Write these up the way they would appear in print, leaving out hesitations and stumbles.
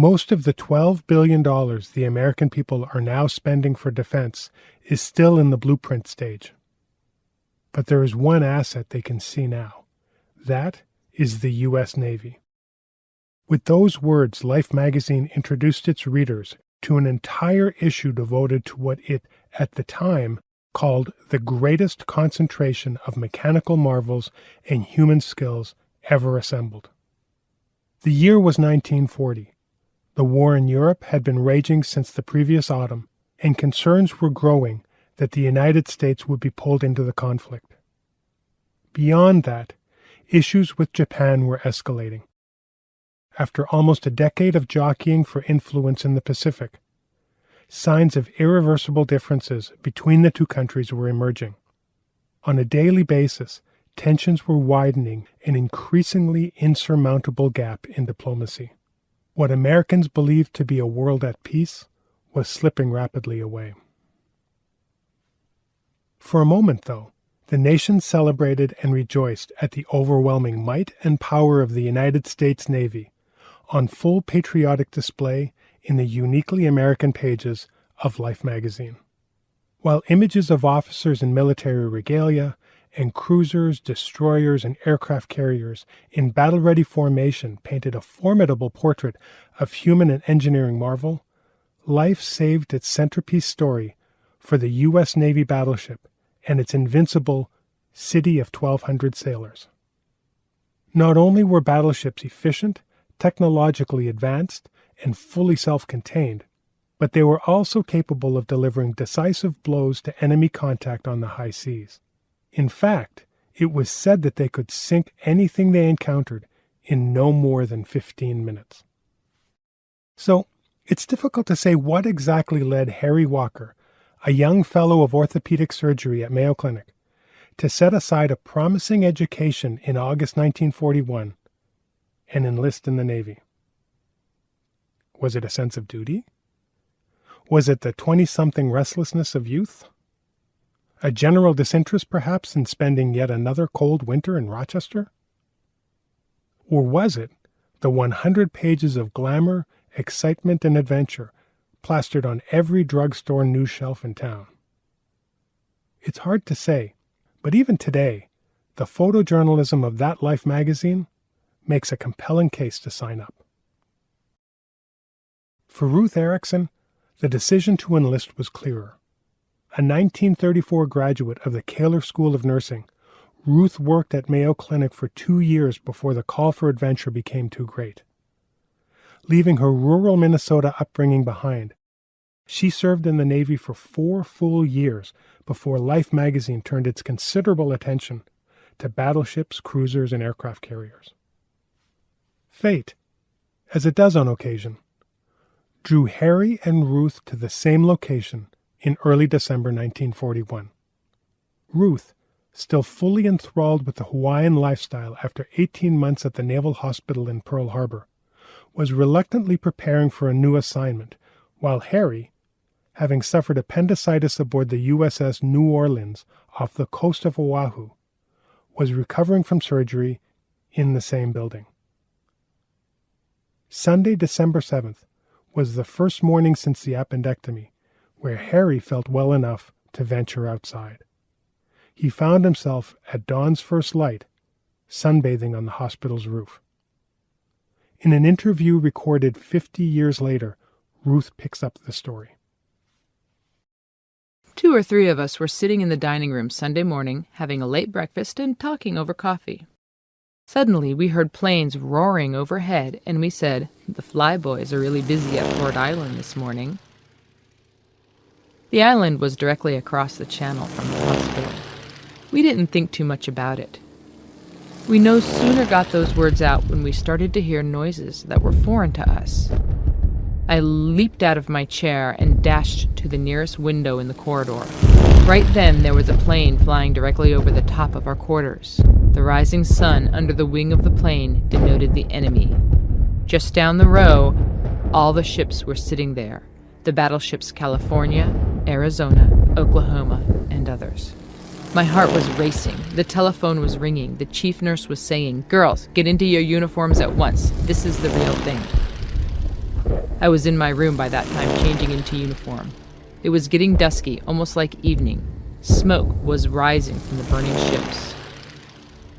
Most of the $12 billion the American people are now spending for defense is still in the blueprint stage. But there is one asset they can see now. That is the U.S. Navy. With those words, Life magazine introduced its readers to an entire issue devoted to what it, at the time, called the greatest concentration of mechanical marvels and human skills ever assembled. The year was 1940. The war in Europe had been raging since the previous autumn, and concerns were growing that the United States would be pulled into the conflict. Beyond that, issues with Japan were escalating. After almost a decade of jockeying for influence in the Pacific, signs of irreversible differences between the two countries were emerging. On a daily basis, tensions were widening an increasingly insurmountable gap in diplomacy. What Americans believed to be a world at peace was slipping rapidly away. For a moment, though, the nation celebrated and rejoiced at the overwhelming might and power of the United States Navy, on full patriotic display in the uniquely American pages of Life magazine. While images of officers in military regalia and cruisers, destroyers, and aircraft carriers in battle-ready formation painted a formidable portrait of human and engineering marvel, Life saved its centerpiece story for the U.S. Navy battleship and its invincible City of 1,200 sailors. Not only were battleships efficient, technologically advanced, and fully self-contained, but they were also capable of delivering decisive blows to enemy contact on the high seas. In fact, it was said that they could sink anything they encountered in no more than 15 minutes. So, it's difficult to say what exactly led Harry Walker, a young fellow of orthopedic surgery at Mayo Clinic, to set aside a promising education in August 1941 and enlist in the Navy. Was it a sense of duty? Was it the 20-something restlessness of youth? A general disinterest, perhaps, in spending yet another cold winter in Rochester? Or was it the 100 pages of glamour, excitement, and adventure plastered on every drugstore news shelf in town? It's hard to say, but even today, the photojournalism of that Life magazine makes a compelling case to sign up. For Ruth Erickson, the decision to enlist was clearer. A 1934 graduate of the Kaler School of Nursing, Ruth worked at Mayo Clinic for 2 years before the call for adventure became too great. Leaving her rural Minnesota upbringing behind, she served in the Navy for 4 full years before Life magazine turned its considerable attention to battleships, cruisers, and aircraft carriers. Fate, as it does on occasion, drew Harry and Ruth to the same location in early December 1941. Ruth, still fully enthralled with the Hawaiian lifestyle after 18 months at the Naval Hospital in Pearl Harbor, was reluctantly preparing for a new assignment, while Harry, having suffered appendicitis aboard the USS New Orleans off the coast of Oahu, was recovering from surgery in the same building. Sunday, December 7th, was the first morning since the appendectomy where Harry felt well enough to venture outside. He found himself at dawn's first light, sunbathing on the hospital's roof. In an interview recorded 50 years later, Ruth picks up the story. 2 or 3 of us were sitting in the dining room Sunday morning, having a late breakfast and talking over coffee. Suddenly, we heard planes roaring overhead, and we said, "The flyboys are really busy at Ford Island this morning." The island was directly across the channel from the hospital. We didn't think too much about it. We no sooner got those words out when we started to hear noises that were foreign to us. I leaped out of my chair and dashed to the nearest window in the corridor. Right then, there was a plane flying directly over the top of our quarters. The rising sun under the wing of the plane denoted the enemy. Just down the row, all the ships were sitting there. The battleships California, Arizona, Oklahoma, and others. My heart was racing. The telephone was ringing. The chief nurse was saying, "Girls, get into your uniforms at once. This is the real thing." I was in my room by that time, changing into uniform. It was getting dusky, almost like evening. Smoke was rising from the burning ships.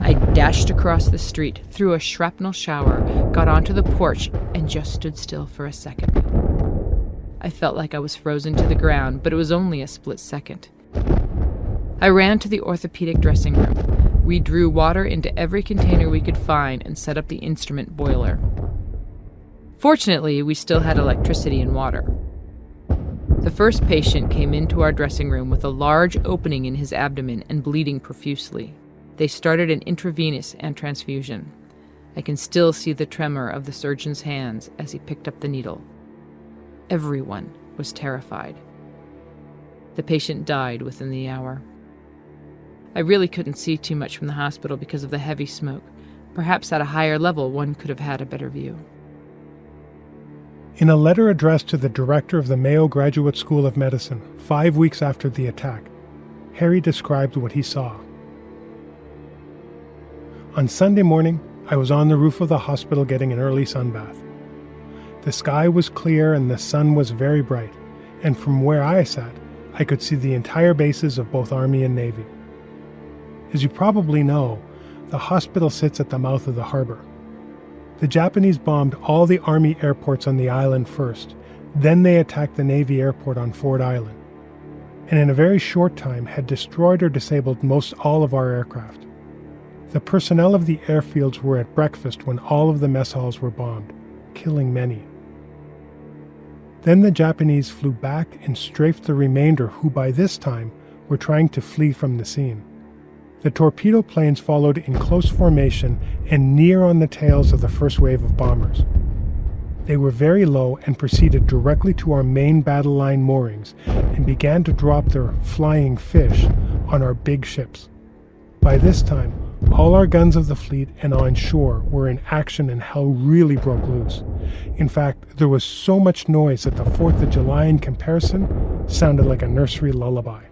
I dashed across the street, through a shrapnel shower, got onto the porch, and just stood still for a second. I felt like I was frozen to the ground, but it was only a split second. I ran to the orthopedic dressing room. We drew water into every container we could find and set up the instrument boiler. Fortunately, we still had electricity and water. The first patient came into our dressing room with a large opening in his abdomen and bleeding profusely. They started an intravenous and transfusion. I can still see the tremor of the surgeon's hands as he picked up the needle. Everyone was terrified. The patient died within the hour. I really couldn't see too much from the hospital because of the heavy smoke. Perhaps at a higher level, one could have had a better view. In a letter addressed to the director of the Mayo Graduate School of Medicine 5 weeks after the attack, Harry described what he saw. On Sunday morning, I was on the roof of the hospital getting an early sunbath. The sky was clear and the sun was very bright, and from where I sat, I could see the entire bases of both Army and Navy. As you probably know, the hospital sits at the mouth of the harbor. The Japanese bombed all the Army airports on the island first, then they attacked the Navy airport on Ford Island, and in a very short time had destroyed or disabled most all of our aircraft. The personnel of the airfields were at breakfast when all of the mess halls were bombed, killing many. Then the Japanese flew back and strafed the remainder who by this time were trying to flee from the scene. The torpedo planes followed in close formation and near on the tails of the first wave of bombers. They were very low and proceeded directly to our main battle line moorings and began to drop their flying fish on our big ships. By this time, all our guns of the fleet and on shore were in action and hell really broke loose. In fact, there was so much noise that the 4th of July in comparison sounded like a nursery lullaby.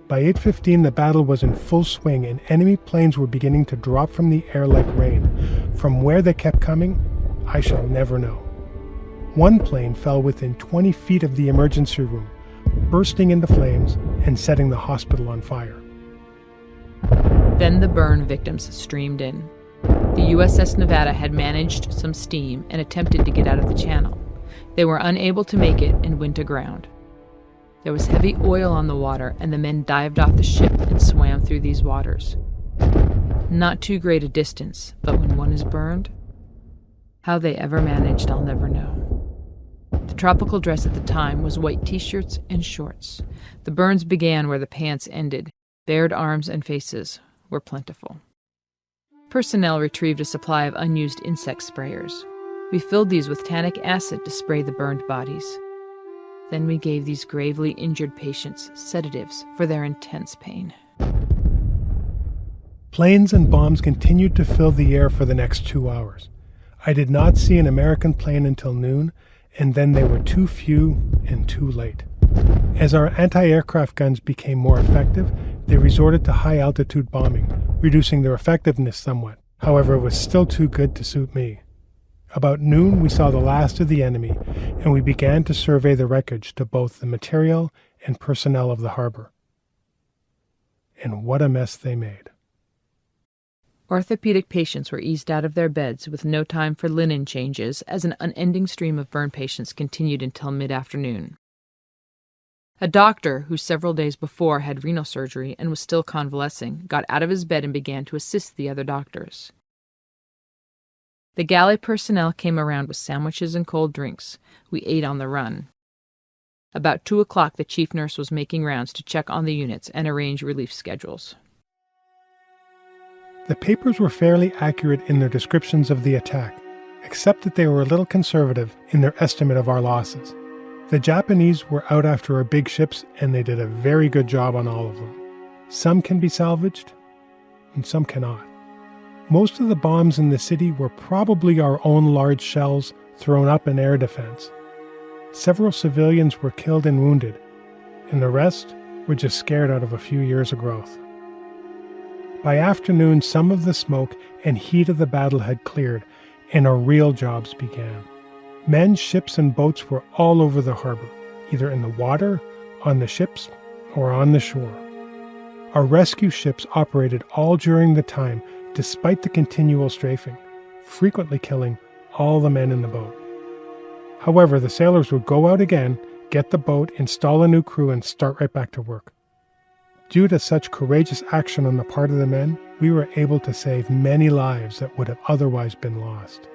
By 8:15, the battle was in full swing and enemy planes were beginning to drop from the air like rain. From where they kept coming, I shall never know. One plane fell within 20 feet of the emergency room, bursting into flames and setting the hospital on fire. Then the burn victims streamed in. The USS Nevada had managed some steam and attempted to get out of the channel. They were unable to make it and went aground. There was heavy oil on the water, and the men dived off the ship and swam through these waters. Not too great a distance, but when one is burned, how they ever managed, I'll never know. The tropical dress at the time was white t-shirts and shorts. The burns began where the pants ended. Bared arms and faces were plentiful. Personnel retrieved a supply of unused insect sprayers. We filled these with tannic acid to spray the burned bodies. Then we gave these gravely injured patients sedatives for their intense pain. Planes and bombs continued to fill the air for the next 2 hours. I did not see an American plane until noon, and then they were too few and too late. As our anti-aircraft guns became more effective, they resorted to high-altitude bombing, reducing their effectiveness somewhat. However, it was still too good to suit me. About noon, we saw the last of the enemy, and we began to survey the wreckage to both the material and personnel of the harbor. And what a mess they made. Orthopedic patients were eased out of their beds with no time for linen changes as an unending stream of burn patients continued until mid-afternoon. A doctor, who several days before had renal surgery and was still convalescing, got out of his bed and began to assist the other doctors. The galley personnel came around with sandwiches and cold drinks. We ate on the run. About 2 o'clock, the chief nurse was making rounds to check on the units and arrange relief schedules. The papers were fairly accurate in their descriptions of the attack, except that they were a little conservative in their estimate of our losses. The Japanese were out after our big ships, and they did a very good job on all of them. Some can be salvaged, and some cannot. Most of the bombs in the city were probably our own large shells thrown up in air defense. Several civilians were killed and wounded, and the rest were just scared out of a few years of growth. By afternoon, some of the smoke and heat of the battle had cleared, and our real jobs began. Men, ships, and boats were all over the harbor, either in the water, on the ships, or on the shore. Our rescue ships operated all during the time, despite the continual strafing, frequently killing all the men in the boat. However, the sailors would go out again, get the boat, install a new crew, and start right back to work. Due to such courageous action on the part of the men, we were able to save many lives that would have otherwise been lost.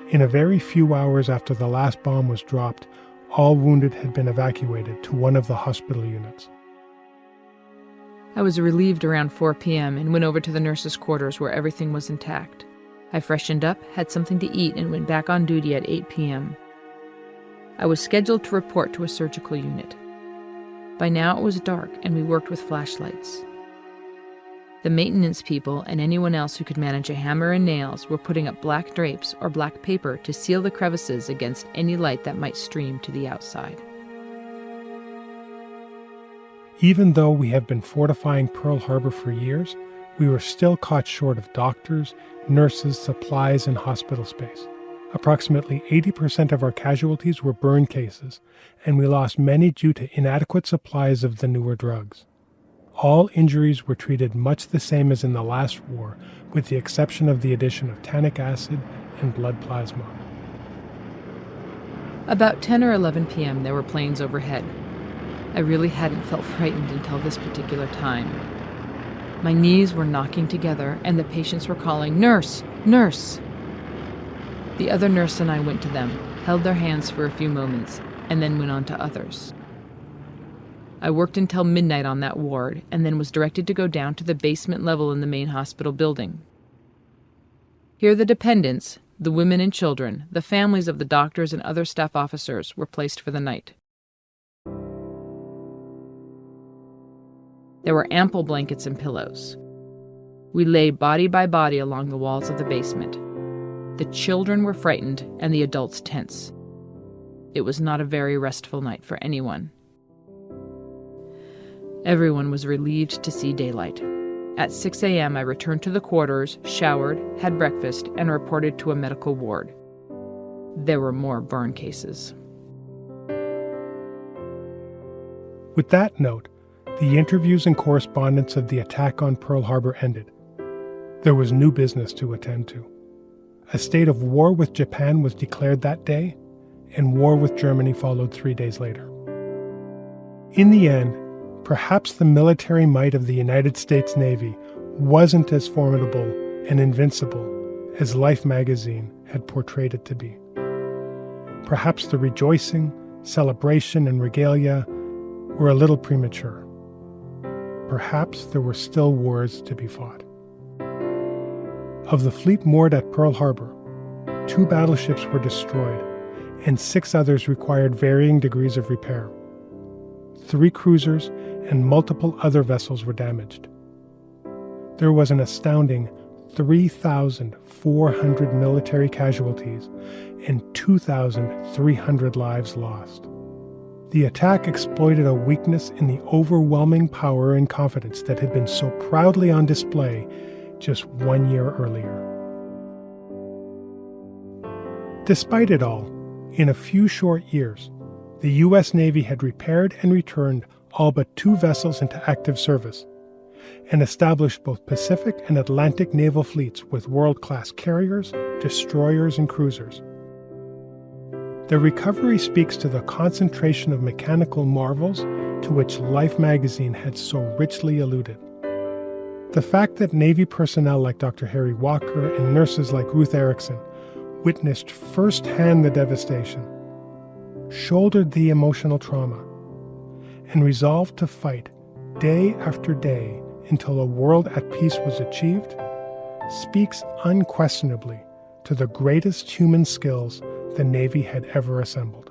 In a very few hours after the last bomb was dropped, all wounded had been evacuated to one of the hospital units. I was relieved around 4 p.m. and went over to the nurses' quarters where everything was intact. I freshened up, had something to eat, and went back on duty at 8 p.m. I was scheduled to report to a surgical unit. By now it was dark and we worked with flashlights. The maintenance people and anyone else who could manage a hammer and nails were putting up black drapes or black paper to seal the crevices against any light that might stream to the outside. Even though we have been fortifying Pearl Harbor for years, we were still caught short of doctors, nurses, supplies, and hospital space. Approximately 80% of our casualties were burn cases, and we lost many due to inadequate supplies of the newer drugs. All injuries were treated much the same as in the last war, with the exception of the addition of tannic acid and blood plasma. About 10 or 11 p.m. there were planes overhead. I really hadn't felt frightened until this particular time. My knees were knocking together, and the patients were calling, "Nurse! Nurse!" The other nurse and I went to them, held their hands for a few moments, and then went on to others. I worked until midnight on that ward, and then was directed to go down to the basement level in the main hospital building. Here the dependents, the women and children, the families of the doctors and other staff officers were placed for the night. There were ample blankets and pillows. We lay body by body along the walls of the basement. The children were frightened and the adults tense. It was not a very restful night for anyone. Everyone was relieved to see daylight. At 6 a.m., I returned to the quarters, showered, had breakfast, and reported to a medical ward. There were more burn cases. With that note, the interviews and correspondence of the attack on Pearl Harbor ended. There was new business to attend to. A state of war with Japan was declared that day, and war with Germany followed 3 days later. In the end, perhaps the military might of the United States Navy wasn't as formidable and invincible as Life magazine had portrayed it to be. Perhaps the rejoicing, celebration, and regalia were a little premature. Perhaps there were still wars to be fought. Of the fleet moored at Pearl Harbor, 2 battleships were destroyed, and 6 others required varying degrees of repair. 3 cruisers and multiple other vessels were damaged. There was an astounding 3,400 military casualties and 2,300 lives lost. The attack exploited a weakness in the overwhelming power and confidence that had been so proudly on display just 1 year earlier. Despite it all, in a few short years, the U.S. Navy had repaired and returned all but 2 vessels into active service, and established both Pacific and Atlantic naval fleets with world-class carriers, destroyers, and cruisers. The recovery speaks to the concentration of mechanical marvels to which Life magazine had so richly alluded. The fact that Navy personnel like Dr. Harry Walker and nurses like Ruth Erickson witnessed firsthand the devastation, shouldered the emotional trauma, and resolved to fight day after day until a world at peace was achieved, speaks unquestionably to the greatest human skills the Navy had ever assembled.